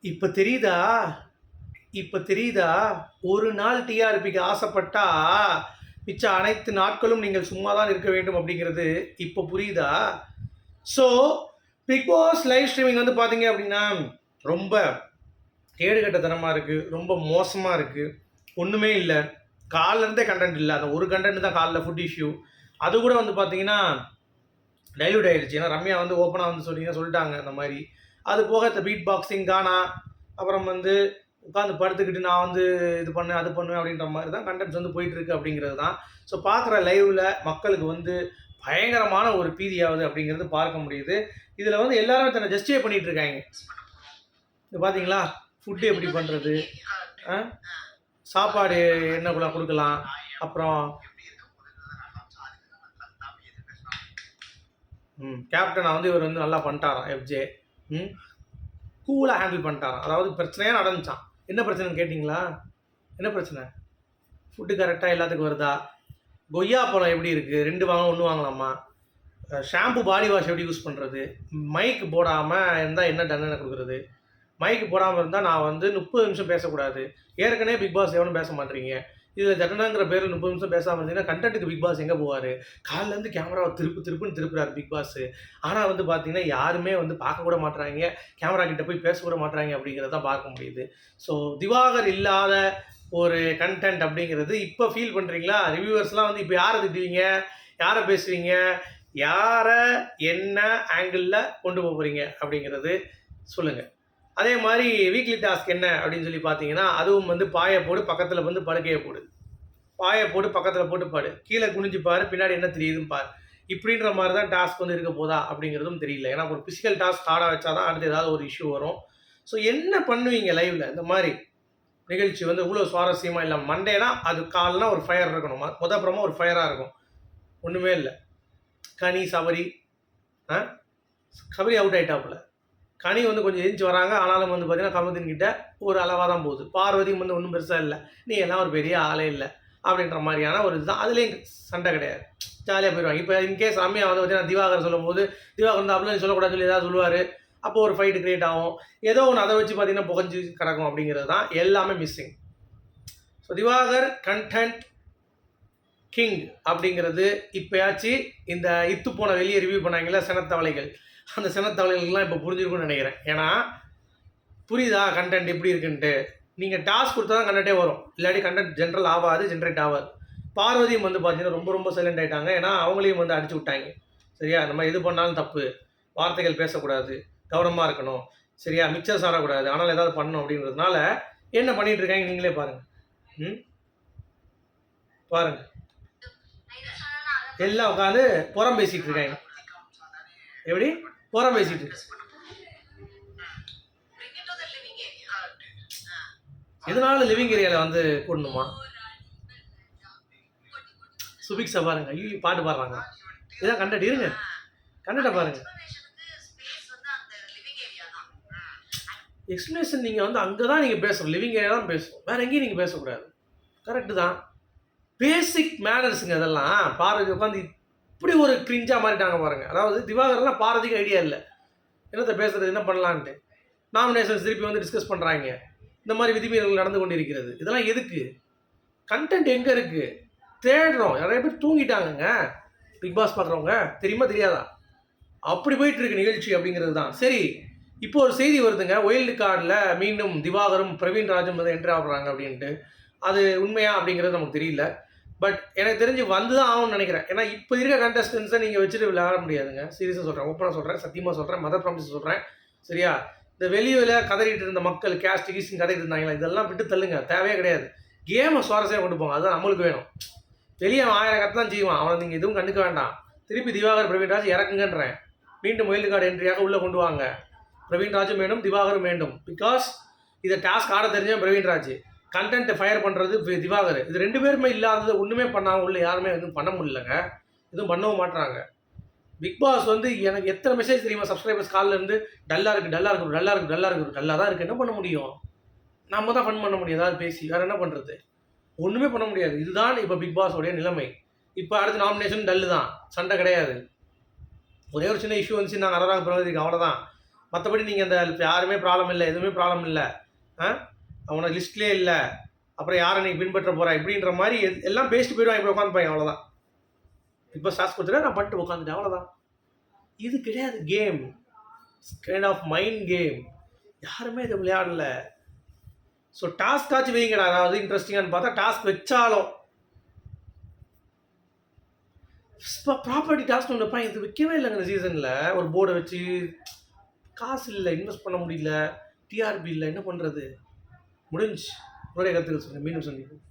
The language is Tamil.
இப்ப தெரியுதா? இப்ப தெரியுதா? ஒரு நாள் டிஆர்பிக்கு ஆசைப்பட்டா, மிச்ச அனைத்து நாட்களும் நீங்கள் சும்மா தான் இருக்க வேண்டும் அப்படிங்கிறது இப்ப புரியுதா? So, Bigg Boss live streaming வந்து பார்த்தீங்க அப்படின்னா, ரொம்ப கேடுகெட்டத்தனமா இருக்கு. ரொம்ப மோசமா இருக்கு. ஒண்ணுமே இல்ல. காலைல இருந்தே கன்டென்ட் இல்ல. அந்த ஒரு கன்டென்ட் தான் காலைல ஃபுட் இஷ்யூ. அது கூட வந்து பார்த்தீங்கன்னா, டைல்யூட் ஆயிடுச்சு. ஏன்னா ரம்யா வந்து ஓப்பனா வந்து சொல்லிட்டாங்க அந்த மாரி. அது போக இந்த பீட் பாக்ஸிங், கானா, அப்புறம் வந்து உட்காந்து படுத்துக்கிட்டு நான் வந்து இது பண்ணேன், அது பண்ணுவேன் அப்படின்ற மாரி தான் கன்டென்ட்ஸ் வந்து போயிட்டு இருக்கு அப்படிங்கிறது தான். ஸோ பார்க்குற லைவ்ல மக்களுக்கு வந்து பயங்கரமான ஒரு பீதியாவுது அப்படிங்கிறது பார்க்க முடியுது. இதுல வந்து எல்லாரும் தன்னை ஜஸ்டிஃபை பண்ணிட்டு இருக்காங்க. இது பார்த்தீங்களா? ஃபுட் எப்படி பண்றது? அ சாப்பாடு என்னக்குள்ள குடுக்கலாம்? அப்புறம் கேப்டனா வந்து இவர் வந்து நல்லா பண்ணிட்டாராம் எஃப்ஜே. ம். கூலா ஹேண்டில் பண்ணிட்டாராம். அதாவது பிரச்சனையே நடந்துச்சாம். என்ன பிரச்சனைன்னு கேட்டீங்களா? என்ன பிரச்சனை? ஃபுட்டு கரெக்ட்டா எல்லாத்துக்கும் வருதா? கொய்யா பழம் எப்படி இருக்கு? 2 வாங்க 1 வாங்கலாமா? ஷாம்பு, பாடி வாஷ் எப்படி யூஸ் பண்றது? மைக் போடாம இருந்தா என்ன தண்டனை குடுக்குறது? மைக் போடாம இருந்தா நான் வந்து 30 நிமிஷம் பேசக்கூடாது. ஏற்கனவே பிக் பாஸ் எவனும் பேச மாட்றீங்க. இதுல தண்டனைங்கிற பேர்ல 30 நிமிஷம் பேசாம இருந்தீங்கன்னா, கன்டென்ட்க்கு பிக் பாஸ் எங்க போவாரு? காலைலருந்து கேமராவ திருப்புன்னு திருப்புறாரு பிக் பாஸ். ஆனா வந்து பார்த்தீங்கன்னா, யாருமே வந்து பார்க்க கூட மாட்றாய்ங்க. கேமரா கிட்ட போய் பேச கூட மாட்றாய்ங்க அப்படிங்கிறத தான் பார்க்க முடியுது. ஸோ திவாகர் இல்லாத ஒரு கன்டென்ட் அப்படிங்கிறது இப்ப ஃபீல் பண்றீங்களா? ரிவ்யூவர்ஸ்லாம் வந்து இப்ப யார திட்டுவீங்க? யார பேசுவீங்க? யார என்ன ஆங்கிள்ல கொண்டு போறீங்க அப்படிங்கிறது சொல்லுங்க. அதே மாரி வீக்லி டாஸ்க் என்ன அப்படின்னு சொல்லி பார்த்தீங்கன்னா, அதுவும் வந்து பாய போடு, பக்கத்துல வந்து படுக்கைய போடு. பாய போட்டு பக்கத்துல போட்டு படு. கீழ குனிஞ்சு பாரு, பின்னாடி என்ன தெரியுதுன்னு பாரு. இப்படின்ற மாரி தான் டாஸ்க் வந்து இருக்க போதா அப்படிங்கிறதும் தெரியல. ஏன்னா ஒரு பிசிக்கல் டாஸ்க் ஆட வச்சா தான் அடுத்து ஏதாவது ஒரு இஷ்யூ வரும். ஸோ என்ன பண்ணுவீங்க லைவ்ல? இந்த மாரி நிகழ்ச்சி வந்து இவ்வளோ சுவாரஸ்யமா இல்ல. மண்டேனா அது கால்னா ஒரு ஃபயர் இருக்கணும். புறமா ஒரு ஃபயரா இருக்கும். ஒண்ணுமே இல்ல. கனி, சபரி அ சபரி அவுட் ஆயிட்டாப்புல. கனி வந்து கொஞ்சம் எந்திச்சு வராங்க. ஆனாலும் வந்து பார்த்தீங்கன்னா, கமலத்தின் கிட்ட ஒரு அளவா தான் போகுது. பார்வதியும் வந்து ஒண்ணும் பெருசா இல்ல. நீ எல்லாம் ஒரு பெரிய ஆளே இல்ல. அப்படின்ற மாரியான ஒரு இதுதான். அதுலயும் சண்டை கிடையாது. ஜாலியா போயிருவாங்க. இப்ப இன்கேஸ் ரம்யா வந்து பார்த்தீங்கன்னா, திவாகர் சொல்லும்போது, திவாகர் வந்து அப்படிலாம் சொல்லக்கூடாதுன்னு சொல்லி ஏதாவது சொல்லுவாரு. அப்போ ஒரு ஃபைட் கிரியேட் ஆகும். ஏதோ ஒண்ணு அத வச்சு பார்த்தீங்கன்னா, புகஞ்சு கிடக்கும் அப்படிங்கிறது தான் எல்லாமே missing. So Diwakar content king அப்படிங்கிறது இப்பயாச்சு இந்த இத்து போன வெளியே ரிவ்யூ பண்ணாங்கல்ல சினத்தவளைகள். அந்த சினத்தவளைகள்லாம் இப்போ புரிஞ்சிருக்கும்னு நினைக்கிறேன். ஏன்னா புரியுதா கண்டென்ட் எப்படி இருக்குன்ட்டு? நீங்க டாஸ்க் குடுத்தா தான் கண்டென்ட்டே வரும். இல்லாட்டி கண்டென்ட் ஜெனரேட் ஆவாது. பார்வதியும் வந்து பார்த்தீங்கன்னா, ரொம்ப ரொம்ப சைலண்ட் ஆயிட்டாங்க. ஏன்னா, அவங்களையும் வந்து அடிச்சு விட்டாய்ங்க. சரியா? நம்ம எது பண்ணாலும் தப்பு. வார்த்தைகள் பேசக்கூடாது. கவனமா இருக்கணும். சரியா? மிக்சர் சாப்பிடக்கூடாது. ஆனாலும் ஏதாவது பண்ணணும் அப்படின்றதுனால, என்ன பண்ணிட்டு இருக்காங்க நீங்களே பாருங்க. ம். பாருங்க. எல்லாம் உட்காந்து புறம் பேசிட்டு இருக்காங்க. எப்படி? புறம் பேசிட்டு எதனால லிவிங் ஏரியால வந்து கூடணுமா? சுபிக்ஸா பாருங்க. ஐயோ! பாட்டு பாடுறாங்க. இதான் கண்டென்ட் இருங்க. கண்டென்ட்ட பாருங்க. எக்ஸ்பிளனேஷன் நீங்க வந்து அங்க தான் நீங்க பேசணும். லிவிங் ஏரியா தான் பேசணும். வேற எங்கேயும் நீங்க பேசக்கூடாது. கரெக்ட் தான். பேசிக் மேனர்ஸ்ங்க அதெல்லாம். பார்வதி உட்காந்து இப்படி ஒரு கிரிஞ்சா மாறிட்டாங்க பாருங்க. அதாவது திவாகர்லாம் பார்வதிக்கு ஐடியா இல்ல. என்னத்த பேசுறது? என்ன பண்ணலான்ட்டு. நாமினேஷன்ஸ் திருப்பி வந்து டிஸ்கஸ் பண்றாங்க. இந்த மாரி விதிமீறல்கள் நடந்து கொண்டிருக்கிறது. இதெல்லாம் எதுக்கு? கன்டென்ட் எங்க இருக்கு? தேடுறோம். நெறைய பேர் தூங்கிட்டாங்கங்க. பிக் பாஸ் பார்க்குறவங்க. தெரியுமா? தெரியாதா? அப்படி போயிட்டு இருக்கு நிகழ்ச்சி அப்படிங்கிறது தான். சரி, இப்போ ஒரு செய்தி வருதுங்க. ஒயில்டு கார்டுல மீண்டும் திவாகரும், பிரவீன் ராஜும் வந்து என்ட்ரி ஆகுறாங்க அப்படின்ட்டு. அது உண்மையா அப்படிங்கிறது நமக்கு தெரியல. பட் எனக்கு தெரிஞ்சு வந்து தான் ஆகும்னு நினைக்கிறேன். ஏன்னா இப்போ இருக்க கண்டஸ்டன்ஸை நீங்கள் வச்சுட்டு விளையாட முடியாதுங்க. சீரியஸாக சொல்கிறேன். ஓப்பனாக சொல்கிறேன். சத்தியமாக சொல்கிறேன். மதர் ப்ராமிஸ் சொல்கிறேன். சரியா? இந்த வெளியூரில் கதறிட்டு இருந்த மக்கள் கேஸ்ட் கீஸ்ட்னு கதறிட்டு இருந்தாங்களா, இதெல்லாம் விட்டு தள்ளுங்க. தேவையே கிடையாது. கேமை சுவாரஸ்யமாக கொண்டு போங்க. அதுதான் நம்மளுக்கு வேணும். வெளியே 1000 கத்து தான் செய்வான். அவனை நீங்கள் எதுவும் கண்டுக்க வேண்டாம். திருப்பி திவாகர், பிரவீன் ராஜ் இறக்குங்கன்றேன். மீண்டும் ஒயில்டு கார்டு என்ட்ரியாக உள்ளே கொண்டு வாங்க. பிரவீன் ராஜும் வேண்டும், திவாகரும் வேண்டும். பிகாஸ் இதை டாஸ்க் ஆட தெரிஞ்சவன் பிரவீன் ராஜ். கண்டென்ட் ஃபயர் பண்ணுறது திவாகர். இது 2 பேருமே இல்லாதது ஒன்றுமே பண்ணாமல் உள்ள யாருமே எதுவும் பண்ண முடியலங்க. எதுவும் பண்ணவும் மாட்டுறாங்க. பிக் பாஸ் வந்து எனக்கு எத்தனை மெசேஜ் தெரியுமா? சப்ஸ்கிரைபர்ஸ் காலில் இருந்து டல்லாக இருக்குது, டல்லாக இருக்குது, டல்லாக இருக்குது, டல்லாக இருக்குது, டல்லாக தான் இருக்குது. என்ன பண்ண முடியும்? நம்ம தான் ஃபன் பண்ண முடியும் ஏதாவது பேசி. வேறு என்ன பண்ணுறது? ஒன்றுமே பண்ண முடியாது. இதுதான் இப்போ பிக் பாஸோடைய நிலைமை. இப்போ அடுத்த நாமினேஷன் டல்லு தான். சண்டை கிடையாது. ஒரே ஒரு சின்ன இஷ்யூ வந்துச்சு. நாங்கள் அனுராக் பிரகதீப் அவ்வளோதான். மற்றபடி நீங்கள் அந்த யாருமே ப்ராப்ளம் இல்லை, எதுவுமே ப்ராப்ளம் இல்லை, அவனை லிஸ்ட்லேயே இல்லை, அப்புறம் யாரை நீங்கள் பின்பற்ற போகிறா இப்படின்ற மாதிரி எல்லாம் பேசிட்டு போயிடுவாங்க. இப்படி உட்காந்துப்பாங்க, அவ்வளோதான். இப்போ ஸ்டார்ஸ் கொடுத்துட்டா நான் பண்ணிட்டு உட்காந்துட்டேன், அவ்வளோதான். இது கிடையாது game. Kind of mind game. யாருமே இதை விளையாடல. ஸோ டாஸ்க்காச்சும் வைங்கடா. அதாவது இன்ட்ரெஸ்டிங்கானு பார்த்தா டாஸ்க் வச்சாலும் ப்ராப்பர்ட்டி டாஸ்க் ஒன்று வைப்பாங்க. இது வைக்கவே இல்லைங்க இந்த சீசனில். ஒரு போர்டை வச்சு காசு இல்லை, இன்வெஸ்ட் பண்ண முடியல, டிஆர்பி இல்லை, என்ன பண்ணுறது? முடிஞ்சு. உங்களுடைய கருத்துக்கள் சொல்லுங்கள். மீண்டும் சந்திப்போம்.